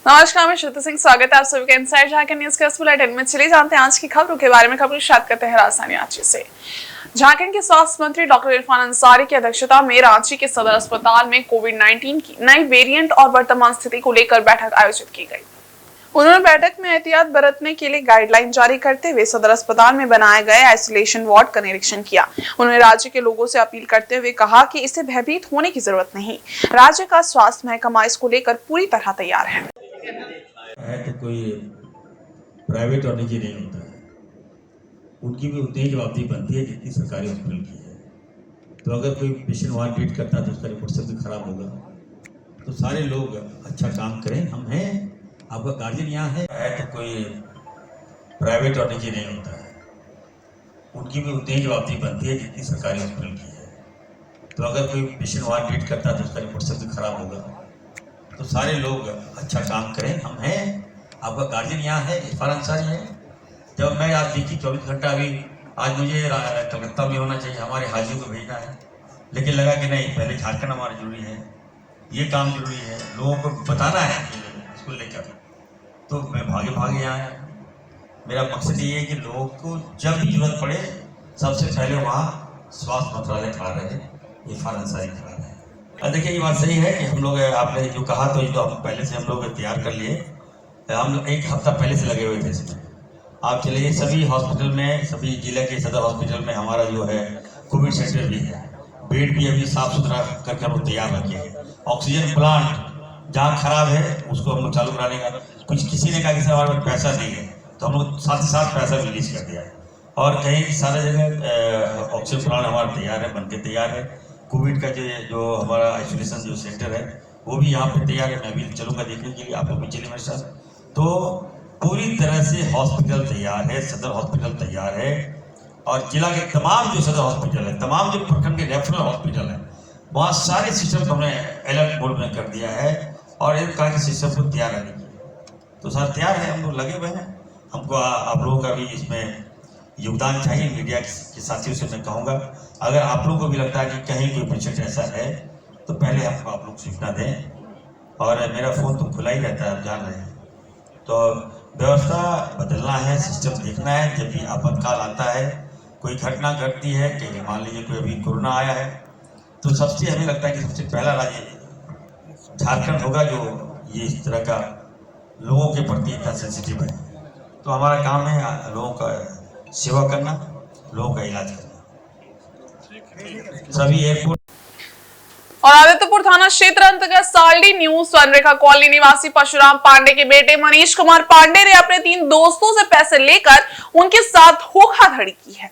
नमस्कार, मैं श्रुति सिंह। स्वागत है आप सभी का इनसाइड झारखंड न्यूज के इस बुलेटिन में। चलिए जानते हैं आज की खबरों के बारे में। खबरें शुरू करते हैं राजधानी रांची से। झारखंड के स्वास्थ्य मंत्री डॉक्टर इरफान अंसारी की अध्यक्षता में रांची के सदर अस्पताल में कोविड-19 की नई वेरिएंट और वर्तमान स्थिति को लेकर बैठक आयोजित की गई। उन्होंने बैठक में एहतियात बरतने के लिए गाइडलाइन जारी करते हुए सदर अस्पताल में बनाए गए आइसोलेशन वार्ड का निरीक्षण किया। उन्होंने राज्य के लोगों से अपील करते हुए कहा कि इसे भयभीत होने की जरूरत नहीं। राज्य का स्वास्थ्य महकमा इसको लेकर पूरी तरह तैयार है। तो कोई प्राइवेट और निजी नहीं होता है, उनकी भी उतनी जवाबदेही बनती है जितनी सरकारी हॉस्पिटल की है। तो अगर कोई पेशेंट वहाँ ट्रीट करता है तो उसका रिपोर्ट सब खराब होगा। तो सारे लोग अच्छा काम करें। हम हैं, आपका गार्जियन यहाँ है। तो कोई प्राइवेट और निजी नहीं होता है, उनकी भी उतनी जवाबदेही बनती है जितनी सरकारी हॉस्पिटल की है। तो अगर कोई पेशेंट वहाँ ट्रीट करता है तो उसका रिपोर्ट सब खराब होगा। तो सारे लोग अच्छा काम करें। हम हैं, आपका गार्जियन यहाँ है, इरफान अंसारी है। जब मैं आज देखी 24 घंटा अभी आज मुझे कलकत्ता में होना चाहिए, हमारे हाजियों को भेजना है, लेकिन लगा कि नहीं, पहले झारखंड हमारा जरूरी है, ये काम जरूरी है, लोगों को बताना है इसको लेकर। तो मैं भागे भागे यहाँ आया। मेरा मकसद ये है कि लोगों को जब भी जरूरत पड़े सबसे पहले वहाँ स्वास्थ्य मंत्रालय खड़ा रहे, इरफान अंसारी खड़ा रहे। देखिए, ये बात सही है कि हम लोग, आपने जो कहा तो ये तो हम पहले से हम लोग तैयार कर लिए। हम लोग एक हफ्ता पहले से लगे हुए थे इसमें। आप चलिए, सभी हॉस्पिटल में, सभी जिले के सदर हॉस्पिटल में हमारा जो है कोविड सेंटर भी है, बेड भी अभी साफ सुथरा करके हम लोग तैयार रखे हैं। ऑक्सीजन प्लांट जहाँ खराब है उसको हम लोग चालू कराने का, कुछ किसी ने कहा कि सर हमारे पास पैसा नहीं है, तो हम लोग साथ ही साथ पैसा रिलीज कर दिया है। और कहीं सारा जगह ऑक्सीजन प्लांट हमारा तैयार है, बनके तैयार है। कोविड का जो हमारा आइसोलेशन जो सेंटर है वो भी यहाँ पे तैयार है। मैं भी चलूँगा देखने के लिए, आप लोग भी चलिए मेरे साथ। तो पूरी तरह से हॉस्पिटल तैयार है, सदर हॉस्पिटल तैयार है। और जिला के तमाम जो सदर हॉस्पिटल है, तमाम जो प्रखंड के रेफरल हॉस्पिटल है, वहाँ सारे सिस्टम को हमने अलर्ट मोड में कर दिया है और एक तरह के सिस्टम को तैयार रहने की। तो सर तैयार है, हम लोग लगे हुए हैं। हमको आप लोगों का भी इसमें योगदान चाहिए। मीडिया के साथियों से मैं कहूँगा, अगर आप लोगों को भी लगता है कि कहीं कोई पेशेंट ऐसा है तो पहले हमको आप लोग सूचना दें। और मेरा फ़ोन तो खुला ही रहता है, आप जान रहे हैं। तो व्यवस्था बदलना है, सिस्टम देखना है। जब भी आपातकाल आता है, कोई घटना घटती है, कहीं मान लीजिए कोई अभी कोरोना आया है, तो सबसे हमें लगता है कि सबसे पहला राज्य झारखंड होगा जो ये इस तरह का लोगों के प्रति इतना सेंसिटिव है। तो हमारा काम है लोगों का सेवा करना, लोगों का इलाज करना। सभी एयरपोर्ट और आदित्यपुर थाना क्षेत्र अंतर्गत साल्डी न्यू स्वर्णरेखा कॉलोनी निवासी परशुराम पांडे के बेटे मनीष कुमार पांडे ने अपने 3 दोस्तों से पैसे लेकर उनके साथ धोखाधड़ी की है।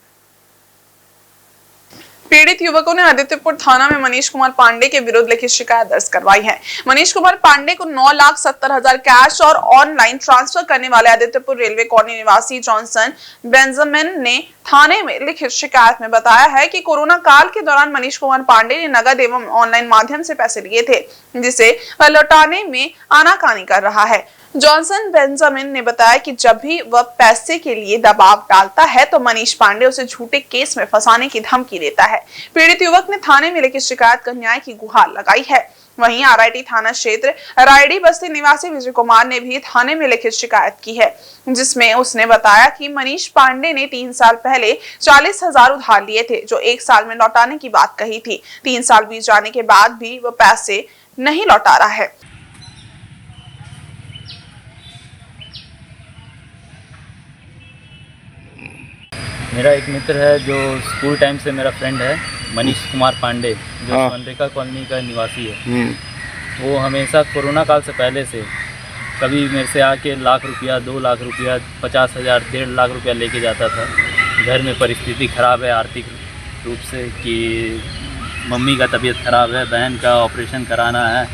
पीड़ित युवकों ने आदित्यपुर थाना में मनीष कुमार पांडे के विरुद्ध लिखित शिकायत दर्ज करवाई है। मनीष कुमार पांडे को 9,70,000 कैश और ऑनलाइन ट्रांसफर करने वाले आदित्यपुर रेलवे कॉलोनी निवासी जॉनसन बेंजामिन ने थाने में लिखित शिकायत में बताया है कि कोरोना काल के दौरान मनीष कुमार पांडे ने नगद एवं ऑनलाइन माध्यम से पैसे लिए थे, जिसे वह लौटाने में आनाकानी कर रहा है। जॉनसन बेंजामिन ने बताया कि जब भी वह पैसे के लिए दबाव डालता है तो मनीष पांडे उसे झूठे केस में फंसाने की धमकी देता है। पीड़ित युवक ने थाने में लिखित शिकायत कर न्याय की गुहार लगाई है। वहीं आरआईटी थाना क्षेत्र रायडी बस्ती निवासी विजय कुमार ने भी थाने में लिखित शिकायत की है, जिसमें उसने बताया कि मनीष पांडे ने 3 साल पहले 40,000 उधार लिए थे, जो 1 साल में लौटाने की बात कही थी। 3 साल बीत जाने के बाद भी वह पैसे नहीं लौटा रहा है। मेरा एक मित्र है जो स्कूल टाइम से मेरा फ्रेंड है, मनीष कुमार पांडे, जो स्वर्णरेखा कॉलोनी का निवासी है। वो हमेशा कोरोना काल से पहले से कभी मेरे से आके लाख रुपया, 2 लाख रुपया, 50,000, 1.5 लाख रुपया लेके जाता था। घर में परिस्थिति ख़राब है आर्थिक रूप से, कि मम्मी का तबीयत ख़राब है, बहन का ऑपरेशन कराना है,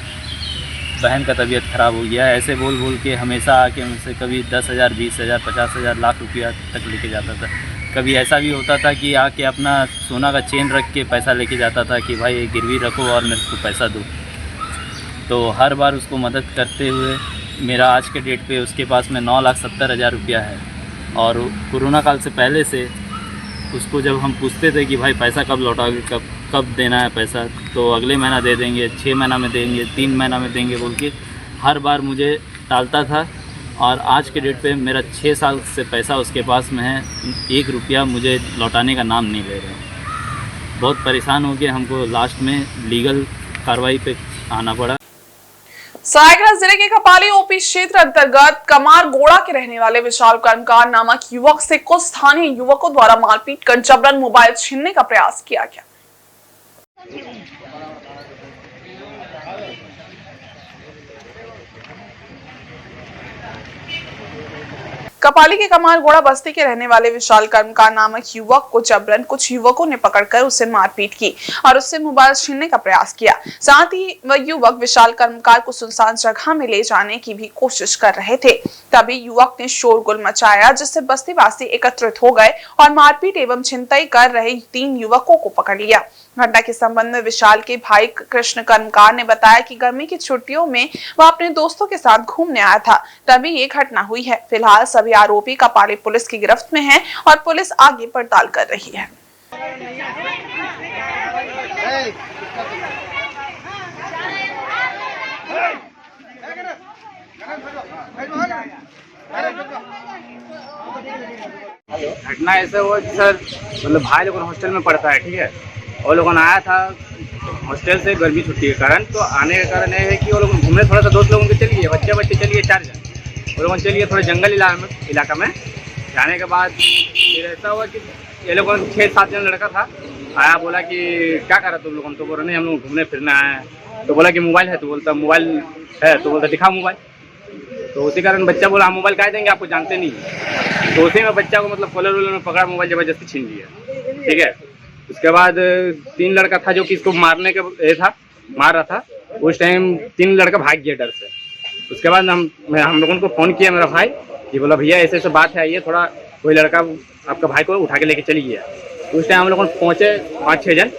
बहन का तबीयत ख़राब हो गया है, ऐसे बोल बोल के हमेशा आके उनसे कभी 10,000, 20,000, 50,000, लाख रुपया तक लेके जाता था। कभी ऐसा भी होता था कि आके अपना सोना का चेन रख के पैसा लेके जाता था कि भाई गिरवी रखो और मेरे को पैसा दो। तो हर बार उसको मदद करते हुए मेरा आज के डेट पे उसके पास में 9,70,000 रुपया है। और कोरोना काल से पहले से उसको जब हम पूछते थे कि भाई पैसा कब लौटाओगे, कब देना है पैसा, तो अगले महीना दे देंगे, 6 महीना में देंगे, 3 महीना में देंगे बोल के हर बार मुझे टालता था और आज के डेट पे मेरा 6 साल से पैसा उसके पास में है, 1 रुपया मुझे लौटाने का नाम नहीं ले रहे। बहुत परेशान हो गए, हमको लास्ट में लीगल कार्रवाई पे आना पड़ा। सरायकेला जिले के कपाली ओपी क्षेत्र अंतर्गत कमार गोड़ा के रहने वाले विशाल कर्मकार नामक युवक से कुछ स्थानीय युवकों द्वारा मारपीट कर जबरन मोबाइल छीनने का प्रयास किया गया। कपाली के कमार गोड़ा बस्ती के रहने वाले विशाल कर्मकार नामक युवक को जबरन कुछ युवकों ने पकड़कर उससे मारपीट की और उससे मोबाइल छीनने का प्रयास किया। साथ ही वह युवक विशाल कर्मकार को सुनसान जगह में ले जाने की भी कोशिश कर रहे थे। तभी युवक ने शोरगुल मचाया, जिससे बस्तीवासी एकत्रित हो गए और मारपीट एवं छिनतई कर रहे 3 युवकों को पकड़ लिया। घटना के संबंध में विशाल के भाई कृष्ण कर्मकार ने बताया कि गर्मी की छुट्टियों में वह अपने दोस्तों के साथ घूमने आया था, तभी ये घटना हुई है। फिलहाल सभी आरोपी कपाली पुलिस की गिरफ्त में हैं और पुलिस आगे पड़ताल कर रही है। घटना ऐसे हुआ कि सर मतलब भाई लोग हॉस्टल में पढ़ता है, ठीक है, और लोगों ने आया था हॉस्टल से गर्मी छुट्टी के कारण। तो आने का कारण यह है कि वो लोग घूमने थोड़ा सा दोस्त लोगों के चलिए, बच्चे चलिए 4 जन, वो लोगों चलिए थोड़े जंगल इलाका में। जाने के बाद फिर ऐसा हुआ कि ये लोगों 6-7 जन लड़का था, आया बोला कि क्या करा तुम लोगों, तो बोल रहे नहीं हम लोग घूमने फिरना है। तो बोला कि मोबाइल है, तो बोलता मोबाइल है, तो बोलता दिखाओ मोबाइल। तो उसी कारण बच्चा बोला हम मोबाइल कह देंगे, आपको जानते नहीं। तो उसी में बच्चा को मतलब कॉलर वॉलर में पकड़ा, मोबाइल ज़बरदस्ती छीन लिया, ठीक है। उसके बाद 3 लड़का था जो कि इसको मारने का मार रहा था। उस टाइम 3 लड़का भाग गया डर से। उसके बाद हम लोगों को फ़ोन किया मेरा भाई, ये बोला भैया ऐसे ऐसे बात है, आइए थोड़ा, कोई लड़का आपका भाई को उठा के लेके चली गया। उस टाइम हम लोग पहुँचे 5-6 जन।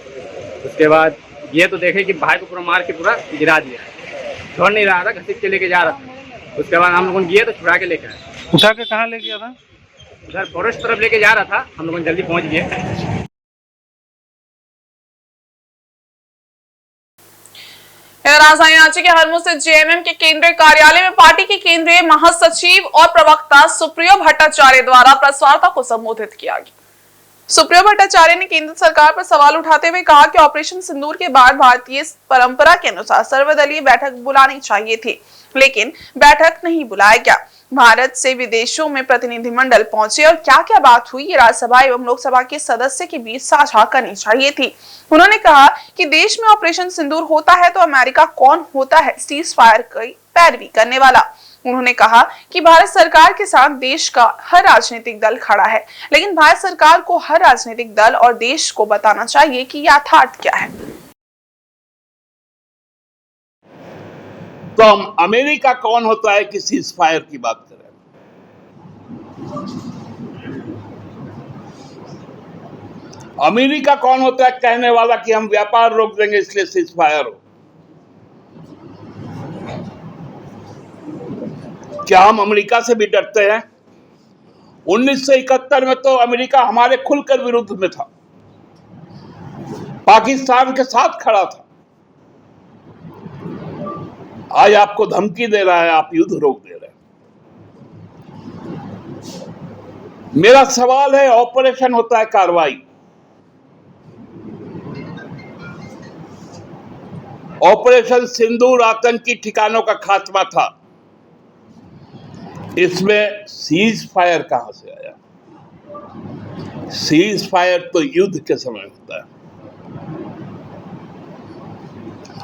उसके बाद ये तो देखे कि भाई को पूरा मार के पूरा गिरा दिया, छोड़ नहीं रहा था, घसीट के लेके जा रहा था। उसके बाद हम लोग गए तो छुड़ा के लेके आए। उठा के कहाँ ले गया था? उधर फॉरेस्ट तरफ लेके जा रहा था, हम लोग जल्दी पहुँच गए। राजधानी रांची के हरमू से जेएमएम के केंद्रीय कार्यालय में पार्टी के केंद्रीय महासचिव और प्रवक्ता सुप्रियो भट्टाचार्य द्वारा प्रेस वार्ता को संबोधित किया गया। सुप्रियो भट्टाचार्य ने केंद्र सरकार पर सवाल उठाते हुए कहा कि ऑपरेशन सिंदूर के बाद भारतीय परंपरा के अनुसार सर्वदलीय बैठक बुलानी चाहिए थी, लेकिन बैठक नहीं बुलाया गया। भारत से विदेशों में प्रतिनिधिमंडल पहुंचे और क्या क्या बात हुई, ये राज्यसभा एवं लोकसभा के सदस्य के बीच साझा करनी चाहिए थी। उन्होंने कहा कि देश में ऑपरेशन सिंदूर होता है तो अमेरिका कौन होता है सीज फायर की पैरवी करने वाला। उन्होंने कहा कि भारत सरकार के साथ देश का हर राजनीतिक दल खड़ा है, लेकिन भारत सरकार को हर राजनीतिक दल और देश को बताना चाहिए कि यथार्थ क्या है। तो हम अमेरिका कौन होता है कि सीज फायर की बात करें? अमेरिका कौन होता है कहने वाला कि हम व्यापार रोक देंगे इसलिए सीज फायर हो? क्या हम अमेरिका से भी डरते हैं? 1971 में तो अमेरिका हमारे खुलकर विरुद्ध में था, पाकिस्तान के साथ खड़ा था। आज आपको धमकी दे रहा है, आप युद्ध रोक दे रहे हैं। मेरा सवाल है, ऑपरेशन होता है कार्रवाई। ऑपरेशन सिंदूर आतंकी ठिकानों का खात्मा था, इसमें सीज फायर कहां से आया? सीज फायर तो युद्ध के समय होता है,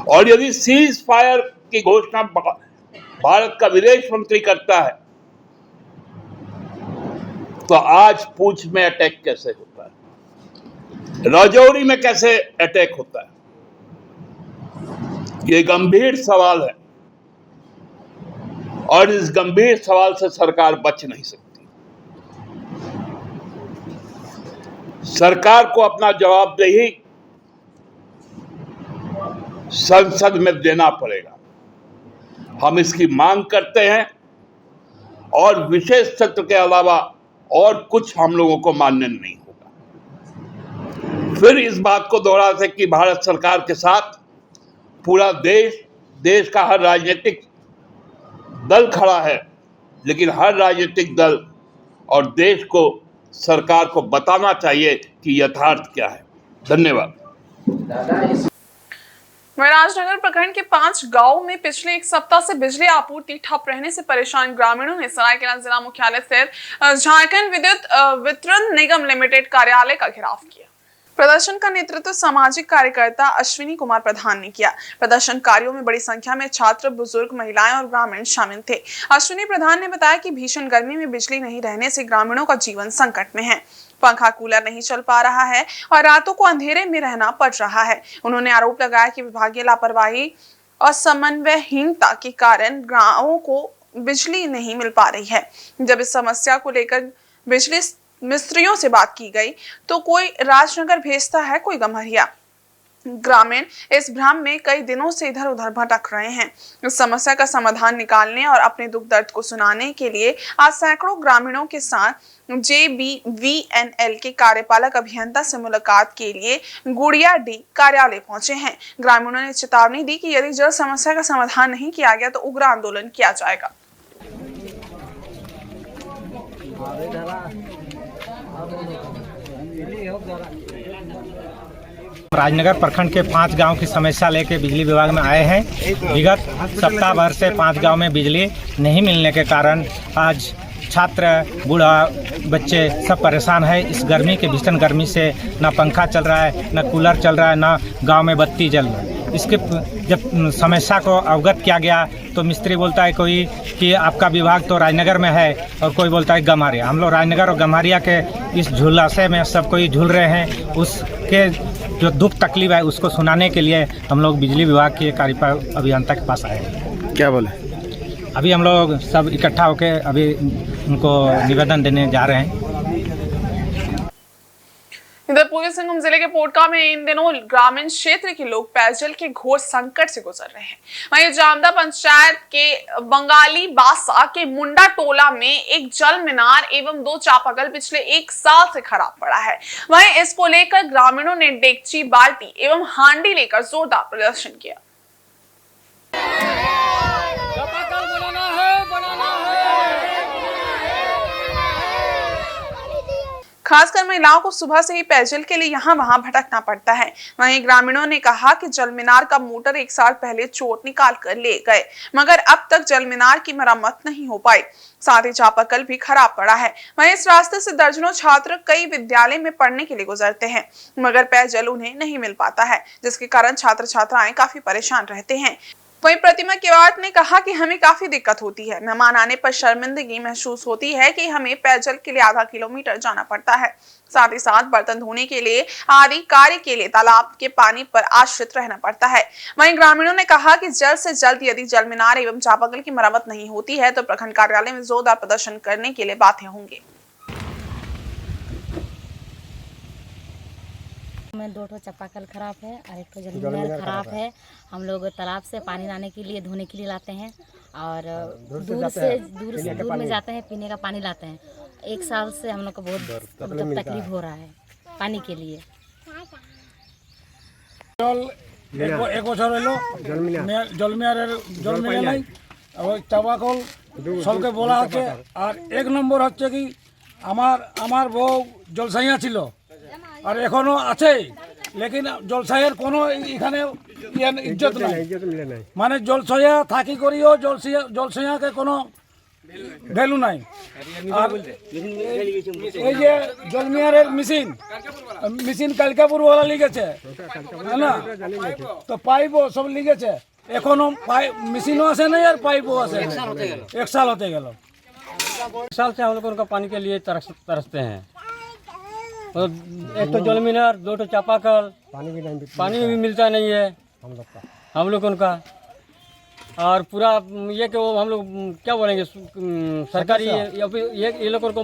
और यदि सीज फायर की घोषणा भारत का विदेश मंत्री करता है तो आज पूंछ में अटैक कैसे होता है, राजौरी में कैसे अटैक होता है? ये गंभीर सवाल है और इस गंभीर सवाल से सरकार बच नहीं सकती। सरकार को अपना जवाबदेही संसद में देना पड़ेगा। हम इसकी मांग करते हैं और विशेष सत्र के अलावा और कुछ हम लोगों को मान्य नहीं होगा। फिर इस बात को दोहराते कि भारत सरकार के साथ पूरा देश का हर राजनीतिक दल खड़ा है, लेकिन हर राजनीतिक दल और देश को, सरकार को बताना चाहिए कि यथार्थ क्या है। धन्यवाद। राजनगर प्रखंड के 5 गांवों में पिछले एक सप्ताह से बिजली आपूर्ति ठप रहने से परेशान ग्रामीणों ने सरायकेला जिला मुख्यालय स्थित झारखंड विद्युत वितरण निगम लिमिटेड कार्यालय का घेराव किया। प्रदर्शन का नेतृत्व सामाजिक कार्यकर्ता अश्विनी कुमार प्रधान ने किया। प्रदर्शनकारियों में बड़ी संख्या में छात्र, बुजुर्ग, महिलाएं और ग्रामीण शामिल थे। अश्विनी प्रधान ने बताया कि भीषण गर्मी में बिजली नहीं रहने से ग्रामीणों का जीवन संकट में है। पंखा, कूलर नहीं चल पा रहा है और रातों को अंधेरे में रहना पड़ रहा है। उन्होंने आरोप लगाया कि विभागीय लापरवाही और समन्वयहीनता के कारण गांवों को बिजली नहीं मिल पा रही है। जब इस समस्या को लेकर बिजली मिस्त्रियों से बात की गई तो कोई राजनगर भेजता है, कोई गम्हरिया। ग्रामीण इस भ्रम में कई दिनों से इधर उधर भटक रहे हैं। इस समस्या का समाधान निकालने और अपने दुख दर्द को सुनाने के लिए आज सैकड़ों ग्रामीणों के साथ JBVNL के कार्यपालक अभियंता से मुलाकात के लिए गुड़ियाडी कार्यालय पहुंचे हैं। ग्रामीणों ने चेतावनी दी कि यदि जल समस्या का समाधान नहीं किया गया तो उग्र आंदोलन किया जाएगा। राजनगर प्रखंड के 5 गांव की समस्या लेकर बिजली विभाग में आए हैं। विगत सप्ताह भर से 5 गांव में बिजली नहीं मिलने के कारण आज छात्र, बूढ़ा, बच्चे सब परेशान है। इस गर्मी के भीषण गर्मी से ना पंखा चल रहा है, ना कूलर चल रहा है, ना गांव में बत्ती जल रहा है। इसके जब समस्या को अवगत किया गया तो मिस्त्री बोलता है कोई कि आपका विभाग तो राजनगर में है और कोई बोलता है गम्हरिया। हम लोग राजनगर और गम्हरिया के इस झुलासे में सब कोई झूल रहे हैं। उसके जो दुख तकलीफ है उसको सुनाने के लिए हम लोग बिजली विभाग के कार्यपालक अभियंता के पास आए हैं। क्या बोले? अभी हम लोग सब इकट्ठा होकर अभी उनको निवेदन देने जा रहे हैं। इधर पूर्वी सिंहभूम जिले के पोटका में इन दिनों ग्रामीण क्षेत्र के लोग पेयजल के घोर संकट से गुजर रहे हैं। वहीं जामदा पंचायत के बंगाली बासा के मुंडा टोला में एक जल मीनार एवं 2 चापाकल पिछले 1 साल से खराब पड़ा है। वहीं इसको लेकर ग्रामीणों ने डेगची, बाल्टी एवं हांडी लेकर जोरदार प्रदर्शन किया। खासकर महिलाओं को सुबह से ही पेयजल के लिए यहाँ वहां भटकना पड़ता है। वहीं ग्रामीणों ने कहा कि जल मीनार का मोटर 1 साल पहले चोट निकाल कर ले गए, मगर अब तक जल मीनार की मरम्मत नहीं हो पाई। साथ ही चापाकल भी खराब पड़ा है। वहीं इस रास्ते से दर्जनों छात्र कई विद्यालय में पढ़ने के लिए गुजरते हैं, मगर पेयजल उन्हें नहीं मिल पाता है, जिसके कारण छात्र छात्राएं काफी परेशान रहते हैं। वहीं प्रतिमा केवाट ने कहा कि हमें काफी दिक्कत होती है। मेहमान आने पर शर्मिंदगी महसूस होती है कि हमें पेयजल के लिए आधा किलोमीटर जाना पड़ता है। साथ ही साथ बर्तन धोने के लिए आदि कार्य के लिए तालाब के पानी पर आश्रित रहना पड़ता है। वहीं ग्रामीणों ने कहा कि जल्द से जल्द यदि जल मीनार एवं चापाकल की मरम्मत नहीं होती है तो प्रखंड कार्यालय में जोरदार प्रदर्शन करने के लिए बाध्य होंगे। में 2 चापाकल खराब है और 1 जल मीनार खराब है। हम लोग तालाब से पानी लाने के लिए, धोने के लिए लाते हैं और दूर में जाते हैं, पीने का पानी लाते हैं। 1 साल से हम लोग को बहुत तकलीफ हो रहा है पानी के लिए। एक बছর হলো জল মিনারের নাই ওই চাপাকল সবকে বলা হচ্ছে। আর 1 নম্বর হচ্ছে কি আমার বউ জলসাইয়া ছিল আর এখনো আছে, লেকিন জলসাইয়ের কোনো এখানে ইজ্জত নাই। মানে জলসাইয়া থাকি করিও জলসাইয়াকে কোনো ভ্যালু নাই। আর এই যে জলমিয়ারের মেশিন কালকাপুর ওরা লিখেছে না, তো পাইপও সব লিখেছে, এখনো মেশিনও আসে নাই আর পাইপও আসে নাই। 1 साल होते गেল। 1 साल से हम लोग उनका पानी के लिए तरसते हैं। एक तो जल मीनार, 2 चापाकल, पानी भी मिलता नहीं है हम लोग उनका। और पूरा ये कि वो हम लोग क्या बोलेंगे, सरकारी ये लोग को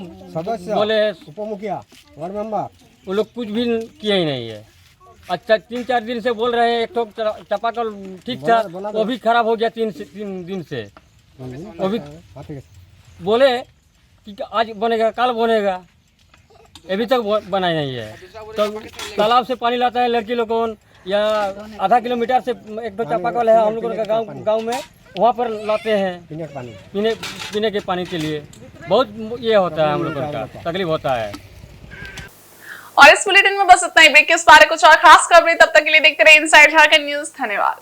बोले उपमुखिया वार्ड मेंबर, वो लोग कुछ भी किया ही नहीं है। अच्छा 3-4 दिन से बोल रहे हैं। एक तो चापाकल ठीक था, वो भी खराब हो गया 3 दिन से। वो भी बोले कि आज बनेगा, कल बनेगा, अभी तक बना नहीं है। तो तालाब से पानी लाता है लड़की लोगों या आधा किलोमीटर से 1-2 चापाकल है हम लोगों का गांव में, वहाँ पर लाते हैं पीने के पानी के लिए। बहुत ये होता है, हम लोगों का तकलीफ होता है। और इस बुलेटिन में बस इतना ही। ब्रेक के उस बारे कुछ और खास खबरें, तब तक के लिए देखते रहे इनसाइड झारखंड न्यूज। धन्यवाद।